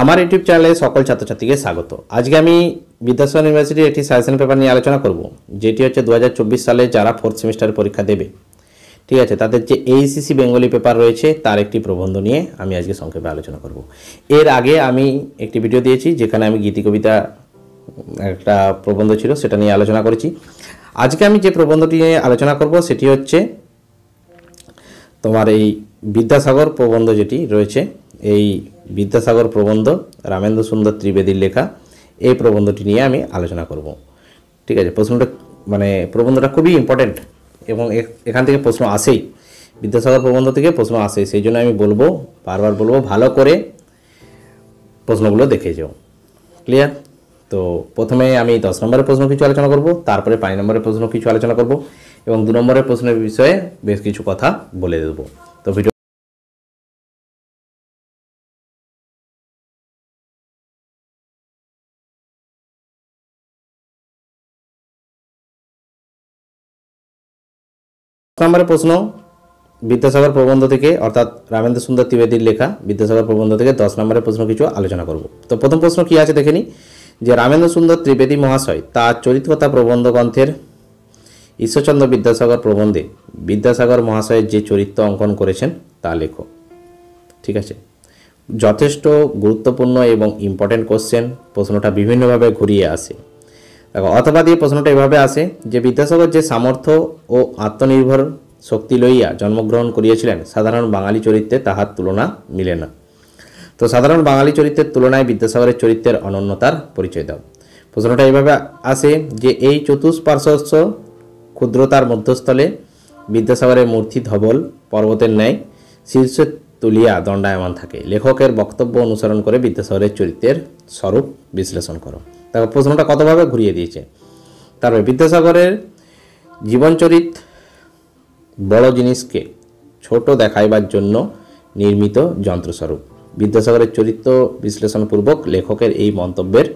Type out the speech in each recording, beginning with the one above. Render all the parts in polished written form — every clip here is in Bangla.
আমার ইউটিউব চ্যানেলে সকল ছাত্রছাত্রীকে স্বাগত। আজকে আমি বিদ্যাসাগর ইউনিভার্সিটির একটি সাজেশন পেপার নিয়ে আলোচনা করব, যেটি হচ্ছে 2024 সালে যারা 4th সেমিস্টারের পরীক্ষা দেবে, ঠিক আছে, তাদের যে এইচএসসি বেঙ্গলি পেপার রয়েছে তার একটি প্রবন্ধ নিয়ে আমি আজকে সংক্ষেপে আলোচনা করব। এর আগে আমি একটি ভিডিও দিয়েছি যেখানে আমি গীতি কবিতা একটা প্রবন্ধ ছিল সেটা নিয়ে আলোচনা করেছি। আজকে আমি যে প্রবন্ধটি নিয়ে আলোচনা করব সেটি হচ্ছে তোমার এই বিদ্যাসাগর প্রবন্ধ যেটি রয়েছে, এই বিদ্যাসাগর প্রবন্ধ রামেন্দ্র সুন্দর ত্রিবেদীর লেখা এই প্রবন্ধটি নিয়ে আমি আলোচনা করব। ঠিক আছে, প্রবন্ধটা খুবই ইম্পর্টেন্ট এবং এখান থেকে প্রশ্ন আসেই, বিদ্যাসাগর প্রবন্ধ থেকে প্রশ্ন আসেই, সেই জন্য আমি বারবার বলবো ভালো করে প্রশ্নগুলো দেখে যাও। ক্লিয়ার? তো প্রথমে আমি 10 নম্বরের প্রশ্ন কিছু আলোচনা করব, তারপরে 5 নম্বরের প্রশ্ন কিছু আলোচনা করব এবং 2 নম্বরের প্রশ্নের বিষয়ে বেশ কিছু কথা বলে দেবো। তো ভিডিও নম্বরের প্রশ্ন বিদ্যাসাগর প্রবন্ধ থেকে, অর্থাৎ রামেন্দ্র সুন্দর ত্রিবেদীর লেখা বিদ্যাসাগর প্রবন্ধ থেকে 10 নম্বরের প্রশ্ন কিছু আলোচনা করব। তো প্রথম প্রশ্ন কি আছে দেখে নিই, যে রামেন্দ্র সুন্দর ত্রিবেদী মহাশয় তার চরিতকথা প্রবন্ধ গ্রন্থের ঈশ্বরচন্দ্র বিদ্যাসাগর প্রবন্ধে বিদ্যাসাগর মহাশয়ের যে চরিত্র অঙ্কন করেছেন তা লেখো। ঠিক আছে, যথেষ্ট গুরুত্বপূর্ণ এবং ইম্পর্টেন্ট কোশ্চেন। প্রশ্নটা বিভিন্নভাবে ঘুরিয়ে আসে। দেখো, অথবা দিয়ে প্রশ্নটা এভাবে আসে যে বিদ্যাসাগর যে সামর্থ্য ও আত্মনির্ভর শক্তি লইয়া জন্মগ্রহণ করিয়াছিলেন, সাধারণ বাঙালি চরিত্রে তাহার তুলনা মিলে না। তো সাধারণ বাঙালি চরিত্রের তুলনায় বিদ্যাসাগরের চরিত্রের অনন্যতার পরিচয় দাও। প্রশ্নটা এইভাবে আসে যে এই চতুষ্পার্শ্বস্ব ক্ষুদ্রতার মধ্যস্থলে বিদ্যাসাগরের মূর্তি ধবল পর্বতের ন্যায় শীর্ষে তুলিয়া দণ্ডায়মান থাকে। লেখকের বক্তব্য অনুসরণ করে বিদ্যাসাগরের চরিত্রের স্বরূপ বিশ্লেষণ করো। দেখো, প্রশ্নটা কতভাবে ঘুরিয়ে দিয়েছে। তারপরে বিদ্যাসাগরের জীবনচরিত বড় জিনিসকে ছোট দেখাইবার জন্য নির্মিত যন্ত্রস্বরূপ। বিদ্যাসাগরের চরিত্র বিশ্লেষণপূর্বক লেখকের এই মন্তব্যের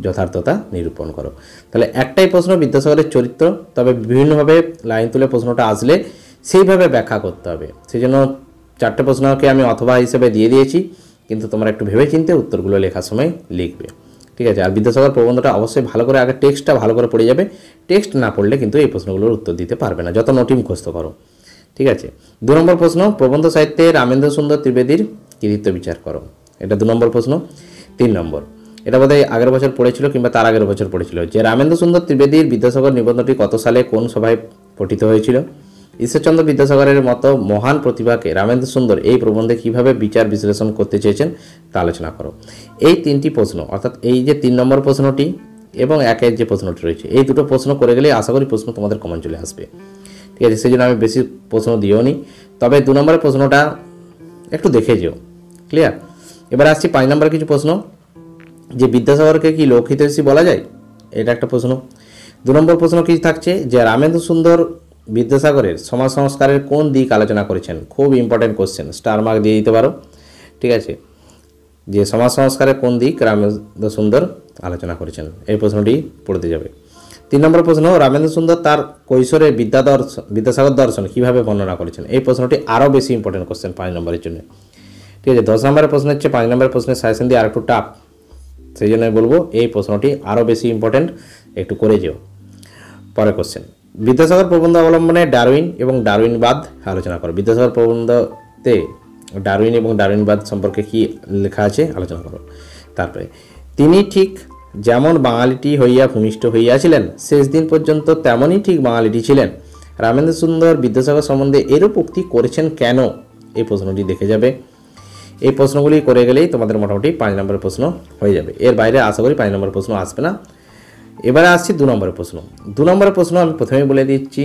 যথার্থতা নিরূপণ করো। তাহলে একটাই প্রশ্ন বিদ্যাসাগরের চরিত্র, তবে বিভিন্নভাবে লাইন তুলে প্রশ্নটা আসলে সেইভাবে ব্যাখ্যা করতে হবে। সেই জন্য 4টে প্রশ্নকে আমি অথবা হিসেবে দিয়ে দিয়েছি, কিন্তু তোমরা একটু ভেবেচিন্তে উত্তরগুলো লেখার সময় লিখবে। ঠিক আছে, আর বিদ্যাসাগর প্রবন্ধটা অবশ্যই ভালো করে আগে টেক্সটটা ভালো করে পড়ে যাবে। টেক্সট না পড়লে কিন্তু এই প্রশ্নগুলোর উত্তর দিতে পারবে না, যত নোটই মুখস্থ করো। ঠিক আছে, 2 নম্বর প্রশ্ন প্রবন্ধ সাহিত্যে রামেন্দ্র সুন্দর ত্রিবেদীর কৃতিত্ব বিচার করো। এটা 2 নম্বর প্রশ্ন। 3 নম্বর, এটা বোধহয় আগের বছর পড়েছিল কিংবা তার আগের বছর পড়েছিল, যে রামেন্দ্র সুন্দর ত্রিবেদীর বিদ্যাসাগর নিবন্ধটি কত সালে কোন সভায় পঠিত হয়েছিল। ঈশ্বরচন্দ্র বিদ্যাসাগরের মতো মহান প্রতিভাকে রামেন্দ্র সুন্দর এই প্রবন্ধে কীভাবে বিচার বিশ্লেষণ করতে চেয়েছেন তা আলোচনা করো। এই 3টি প্রশ্ন, অর্থাৎ এই যে 3 নম্বর প্রশ্নটি এবং 1-এর যে প্রশ্নটি রয়েছে, এই দুটো প্রশ্ন করে গেলে আশা করি প্রশ্ন তোমাদের কমন চলে আসবে। ঠিক আছে, সেই জন্য আমি বেশি প্রশ্ন দিও নি, তবে 2 নম্বরের প্রশ্নটা একটু দেখে যেও। ক্লিয়ার? এবার আসছি 5 নম্বরের কিছু প্রশ্ন, যে বিদ্যাসাগরকে কি লোকহিতৈষী বলা যায়, এটা একটা প্রশ্ন। 2 নম্বর প্রশ্ন কি থাকছে, যে রামেন্দ্র সুন্দর বিদ্যাসাগরের সমাজ সংস্কারের কোন দিক আলোচনা করেছেন। খুব ইম্পর্টেন্ট কোশ্চেন, স্টার মার্ক দিয়ে দিতে পারো। ঠিক আছে, যে সমাজ সংস্কারের কোন দিক রামেন্দ্র সুন্দর আলোচনা করেছেন, এই প্রশ্নটি পড়তে যাবে। 3 নম্বর প্রশ্ন, রামেন্দ্র সুন্দর তার কৈশোরের বিদ্যাসাগর দর্শন কীভাবে বর্ণনা করেছেন। এই প্রশ্নটি আরও বেশি ইম্পর্টেন্ট কোশ্চেন 5 নম্বরের জন্য। ঠিক আছে, 10 নম্বরের প্রশ্ন হচ্ছে 5 নম্বরের প্রশ্নের সাজেশন দিয়ে আরেকটু টাফ, সেই জন্য বলবো এই প্রশ্নটি আরও বেশি ইম্পর্টেন্ট, একটু করে যেও। পরের কোশ্চেন, বিদ্যাসাগর প্রবন্ধ অবলম্বনে ডারউইন এবং ডারউইনবাদ আলোচনা করো। বিদ্যাসাগর প্রবন্ধতে ডারউইন এবং ডারউইনবাদ সম্পর্কে কি লেখা আছে আলোচনা করো। তারপরে, তিনি ঠিক যেমন বাঙালিটি হইয়া ভূমিষ্ঠ হইয়াছিলেন, শেষ দিন পর্যন্ত তেমনই ঠিক বাঙালিটি ছিলেন। রামেন্দ্র সুন্দর বিদ্যাসাগর সম্বন্ধে এরূপ উক্তি করেছেন কেন, এই প্রশ্নটি দেখে যাবে। এই প্রশ্নগুলি করে গেলেই তোমাদের মোটামুটি 5 নম্বরের প্রশ্ন হয়ে যাবে। এর বাইরে আশা করি 5 নম্বরের প্রশ্ন আসবে না। এবারে আসছি 2 নম্বরের প্রশ্ন। 2 নম্বরের প্রশ্ন আমি প্রথমেই বলে দিচ্ছি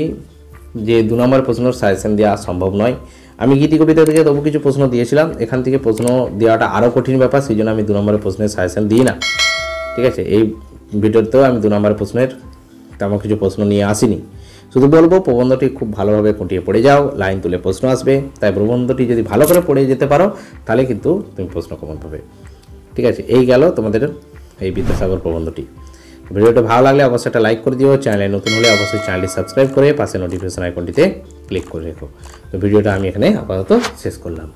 যে 2 নম্বরের প্রশ্নের সাজেশন দেওয়া সম্ভব নয়। আমি গীতি কবিতা থেকে তবু কিছু প্রশ্ন দিয়েছিলাম, এখান থেকে প্রশ্ন দেওয়াটা আরও কঠিন ব্যাপার, সেই জন্য আমি 2 নম্বরের প্রশ্নের সাজেশন দিই না। ঠিক আছে, এই ভিডিওতেও আমি 2 নম্বরের প্রশ্নের তেমন কিছু প্রশ্ন নিয়ে আসিনি, শুধু বলবো প্রবন্ধটি খুব ভালোভাবে খুঁটিয়ে পড়ে যাও, লাইন তুলে প্রশ্ন আসবে। তাই প্রবন্ধটি যদি ভালো করে পড়ে যেতে পারো তাহলে কিন্তু তুমি প্রশ্ন কমন পাবে। ঠিক আছে, এই গেল তোমাদের এই বিদ্যাসাগর প্রবন্ধটি। ভিডিওটা ভালো লাগলে অবশ্যই একটা লাইক করে দিও, চ্যানেলে নতুন হলে অবশ্যই চ্যানেলটি সাবস্ক্রাইব করে পাশে নোটিফিকেশন আইকনটিতে ক্লিক করে রেখো। তো ভিডিওটা আমি এখানে আপাতত শেষ করলাম।